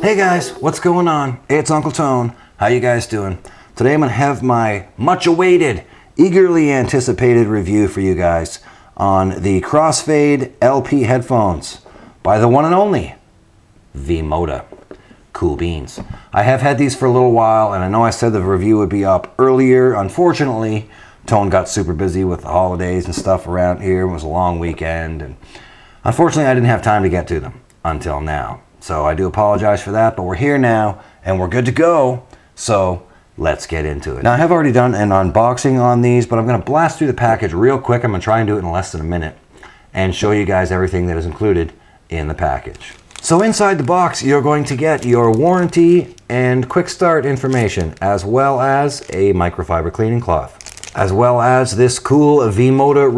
Hey guys, what's going on? It's Uncle Tone. How you guys doing? Today I'm going to have my much awaited, eagerly anticipated review for you guys on the Crossfade LP headphones by the one and only V-Moda. Cool beans. I have had these for a little while, and I know I said the review would be up earlier. Unfortunately, Tone got super busy with the holidays and stuff around here. It was a long weekend, and unfortunately I didn't have time to get to them until now. So I do apologize for that, but we're here now and we're good to go. So let's get into it. Now I have already done an unboxing on these, but I'm going to blast through the package real quick. I'm going to try and do it in less than a minute and show you guys everything that is included in the package. So inside the box, you're going to get your warranty and quick start information, as well as a microfiber cleaning cloth, as well as this cool V-Moda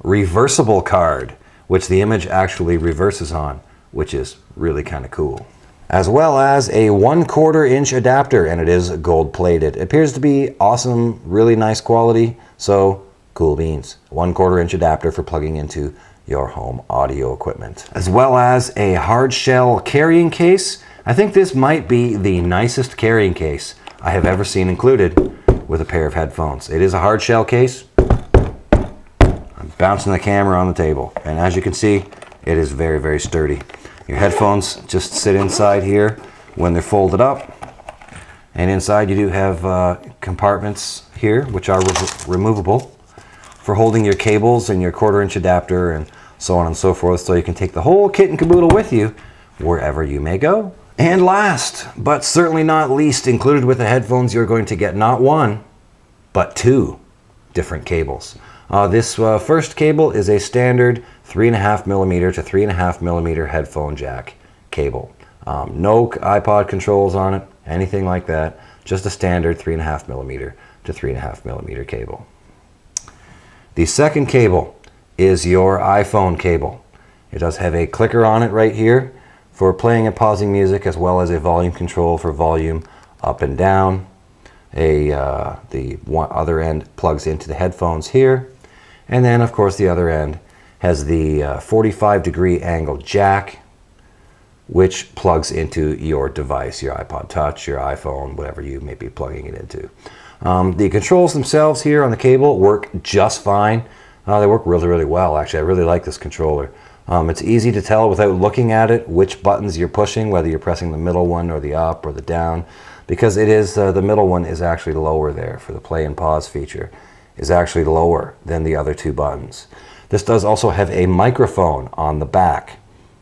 reversible card, which the image actually reverses on, which is really kind of cool. As well as a 1/4 inch adapter, and it is gold plated. It appears to be awesome, really nice quality, so cool beans. 1/4 inch adapter for plugging into your home audio equipment. As well as a hard shell carrying case. I think this might be the nicest carrying case I have ever seen included with a pair of headphones. It is a hard shell case. Bouncing the camera on the table, and as you can see, it is very, very sturdy. Your headphones just sit inside here when they're folded up, and inside you do have compartments here which are removable for holding your cables and your 1/4 inch adapter and so on and so forth, so you can take the whole kit and caboodle with you wherever you may go. And last but certainly not least, included with the headphones, you're going to get not one but 2 different cables. This first cable is a standard 3.5mm to 3.5mm headphone jack cable. No iPod controls on it, anything like that. Just a standard 3.5mm to 3.5mm cable. The second cable is your iPhone cable. It does have a clicker on it right here for playing and pausing music, as well as a volume control for volume up and down. The other end plugs into the headphones here. And then, of course, the other end has the 45-degree angle jack, which plugs into your device, your iPod Touch, your iPhone, whatever you may be plugging it into. The controls themselves here on the cable work just fine. They work really, really well, actually. I really like this controller. It's easy to tell without looking at it which buttons you're pushing, whether you're pressing the middle one or the up or the down, because it is the middle one is actually lower there for the play and pause feature. Is actually lower than the other 2 buttons. This does also have a microphone on the back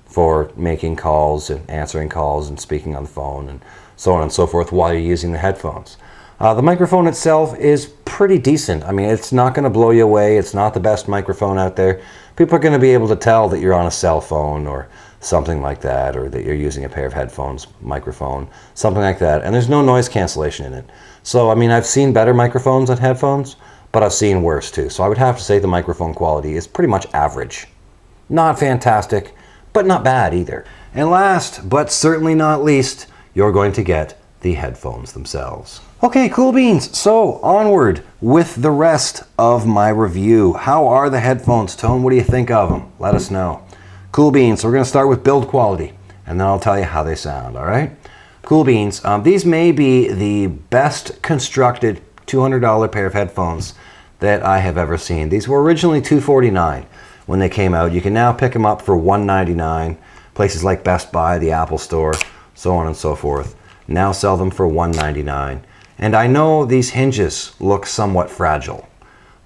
for making calls and answering calls and speaking on the phone and so on and so forth while you're using the headphones. The microphone itself is pretty decent. I mean, it's not going to blow you away. It's not the best microphone out there. People are going to be able to tell that you're on a cell phone or something like that, or that you're using a pair of headphones, microphone, something like that. And there's no noise cancellation in it. So, I mean, I've seen better microphones than headphones, but I've seen worse too. So I would have to say the microphone quality is pretty much average. Not fantastic, but not bad either. And last, but certainly not least, you're going to get the headphones themselves. Okay, cool beans. So onward with the rest of my review. How are the headphones, Tone? What do you think of them? Let us know. Cool beans. So we're going to start with build quality, and then I'll tell you how they sound, all right? Cool beans. These may be the best constructed $200 pair of headphones that I have ever seen. These were originally $249 when they came out. You can now pick them up for $199. Places like Best Buy, the Apple Store, so on and so forth, now sell them for $199. And I know these hinges look somewhat fragile,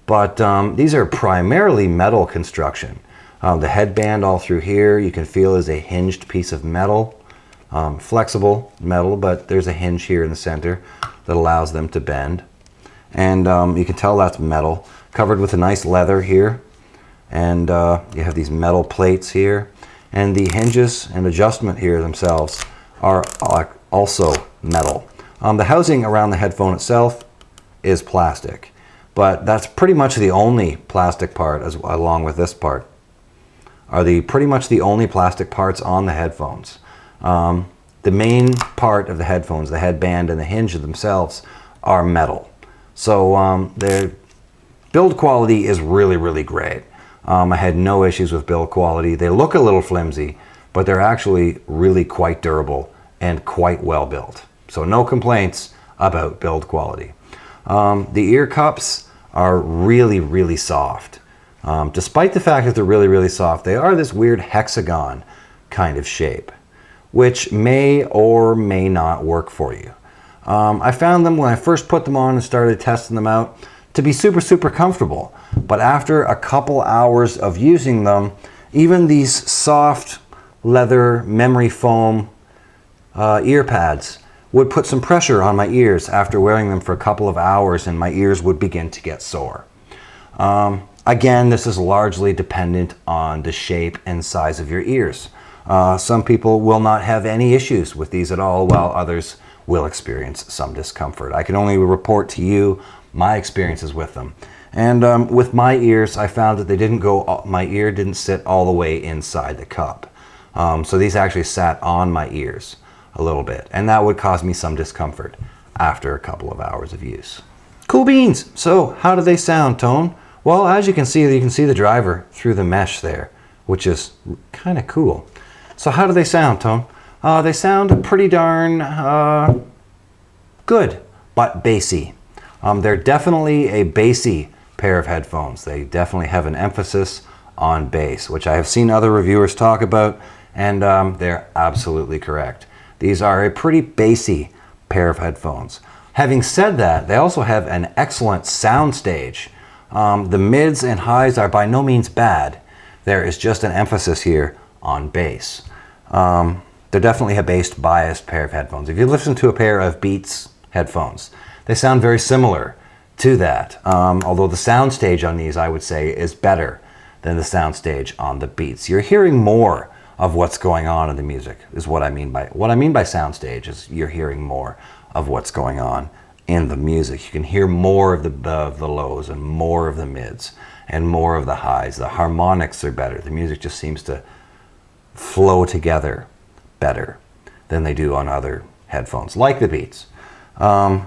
but these are primarily metal construction. The headband all through here you can feel is a hinged piece of metal, flexible metal, but there's a hinge here in the center that allows them to bend. And you can tell that's metal, covered with a nice leather here. And you have these metal plates here. And the hinges and adjustment here themselves are also metal. The housing around the headphone itself is plastic, but that's pretty much the only plastic part, along with this part, are pretty much the only plastic parts on the headphones. The main part of the headphones, the headband and the hinge themselves, are metal. So their build quality is really, really great. I had no issues with build quality. They look a little flimsy, but they're actually really quite durable and quite well built. So no complaints about build quality. The ear cups are really, really soft. Despite the fact that they're really, really soft, they are this weird hexagon kind of shape, which may or may not work for you. I found them when I first put them on and started testing them out to be super, super comfortable. But after a couple hours of using them, even these soft leather memory foam ear pads would put some pressure on my ears after wearing them for a couple of hours, and my ears would begin to get sore. Again, this is largely dependent on the shape and size of your ears. Some people will not have any issues with these at all, while others will experience some discomfort. I can only report to you my experiences with them. And with my ears, I found that they didn't go, my ear didn't sit all the way inside the cup. So these actually sat on my ears a little bit, and that would cause me some discomfort after a couple of hours of use. Cool beans! So how do they sound, Tone? Well, as you can see the driver through the mesh there, which is kind of cool. So how do they sound, Tone? They sound pretty darn good, but bassy. They're definitely a bassy pair of headphones. They definitely have an emphasis on bass, which I have seen other reviewers talk about, and they're absolutely correct. These are a pretty bassy pair of headphones. Having said that, they also have an excellent sound stage. The mids and highs are by no means bad. There is just an emphasis here on bass. They're definitely a bass-biased pair of headphones. If you listen to a pair of Beats headphones, they sound very similar to that. Although the soundstage on these, I would say, is better than the soundstage on the Beats. You're hearing more of what's going on in the music, is what I mean by soundstage. Is you're hearing more of what's going on in the music. You can hear more of the lows and more of the mids and more of the highs. The harmonics are better. The music just seems to flow together better than they do on other headphones, like the Beats. Overall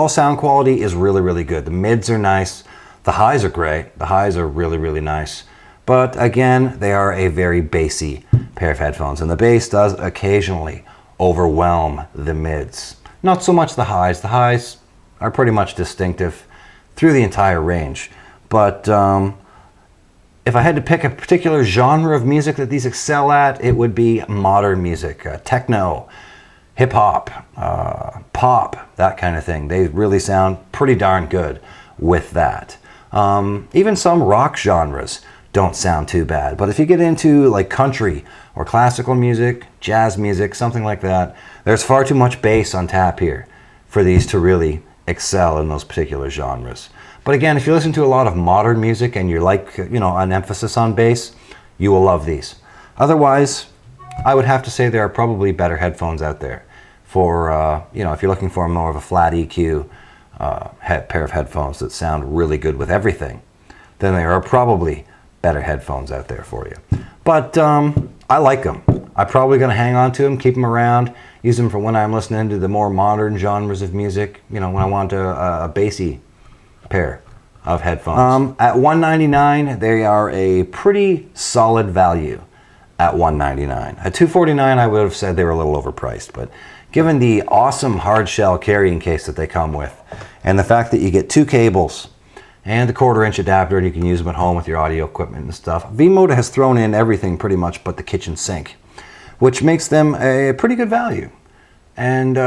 sound quality is really, really good. The mids are nice. The highs are great. The highs are really, really nice. But again, they are a very bassy pair of headphones, and the bass does occasionally overwhelm the mids. Not so much the highs. The highs are pretty much distinctive through the entire range. But if I had to pick a particular genre of music that these excel at, it would be modern music, techno, hip-hop, pop, that kind of thing. They really sound pretty darn good with that. Even some rock genres don't sound too bad. But if you get into like country or classical music, jazz music, something like that, there's far too much bass on tap here for these to really excel in those particular genres. But again, if you listen to a lot of modern music and you like, an emphasis on bass, you will love these. Otherwise, I would have to say there are probably better headphones out there for, if you're looking for more of a flat EQ pair of headphones that sound really good with everything, then there are probably better headphones out there for you. But I like them. I'm probably going to hang on to them, keep them around, use them for when I'm listening to the more modern genres of music, when I want a bassy pair of headphones. At $199, they are a pretty solid value at $199. At $249, I would have said they were a little overpriced, but given the awesome hard shell carrying case that they come with, and the fact that you get 2 cables and the 1/4-inch adapter, and you can use them at home with your audio equipment and stuff, V-Moda has thrown in everything pretty much but the kitchen sink, which makes them a pretty good value. And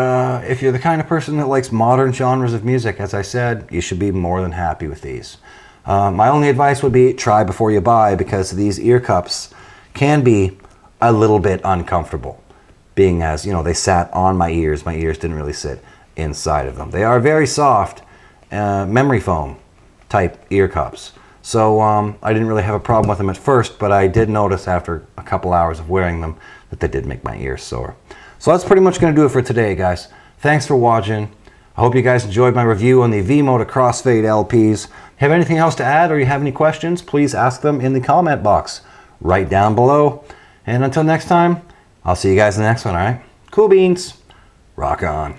if you're the kind of person that likes modern genres of music, as I said, you should be more than happy with these. My only advice would be try before you buy, because these ear cups can be a little bit uncomfortable, being as, they sat on my ears. My ears didn't really sit inside of them. They are very soft, memory foam type ear cups. So I didn't really have a problem with them at first, but I did notice after a couple hours of wearing them that they did make my ears sore. So that's pretty much going to do it for today, guys. Thanks for watching. I hope you guys enjoyed my review on the V-Moda Crossfade LPs. Have anything else to add, or you have any questions, please ask them in the comment box right down below. And until next time, I'll see you guys in the next one, all right? Cool beans. Rock on.